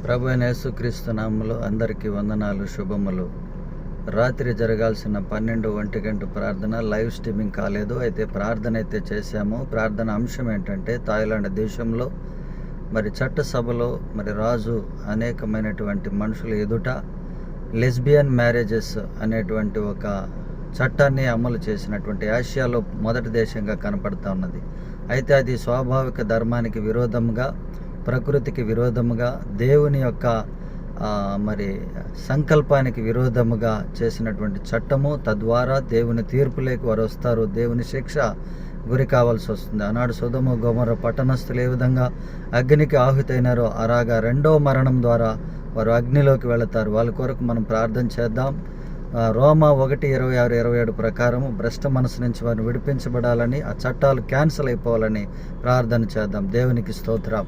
ప్రభు అయిన యేసుక్రీస్తు నామములో అందరికీ వందనాలు, శుభములు. రాత్రి జరగాల్సిన 12 గంట ప్రార్థన లైవ్ స్ట్రీమింగ్ కాలేదు. అయితే ప్రార్థన అయితే చేశాము. ప్రార్థన అంశం ఏంటంటే, థాయిలాండ్ దేశంలో చట్టసభలో రాజు అనేకమైనటువంటి మనుషుల ఎదుట లెస్బియన్ మ్యారేజెస్ అనేటువంటి ఒక చట్టాన్ని అమలు చేసినటువంటి ఆసియాలో మొదటి దేశంగా కనపడుతూ ఉన్నది. అయితే అది స్వాభావిక ధర్మానికి విరోధంగా, ప్రకృతికి విరోధముగా, దేవుని యొక్క సంకల్పానికి విరోధముగా చేసినటువంటి చట్టము. తద్వారా దేవుని తీర్పులేకి వారు వస్తారు, దేవుని శిక్ష గురి కావాల్సి వస్తుంది. ఆనాడు సొదొమ గొమొర్రా పట్టణస్థులు ఏ విధంగా అగ్నికి ఆహుతైనారో అలాగా రెండవ మరణం ద్వారా వారు అగ్నిలోకి వెళతారు. వాళ్ళ కొరకు మనం ప్రార్థన చేద్దాం. రోమా 1:26-27 ప్రకారము భ్రష్ట మనసు నుంచి వారిని విడిపించబడాలని, ఆ చట్టాలు క్యాన్సిల్ అయిపోవాలని ప్రార్థన చేద్దాం. దేవునికి స్తోత్రం.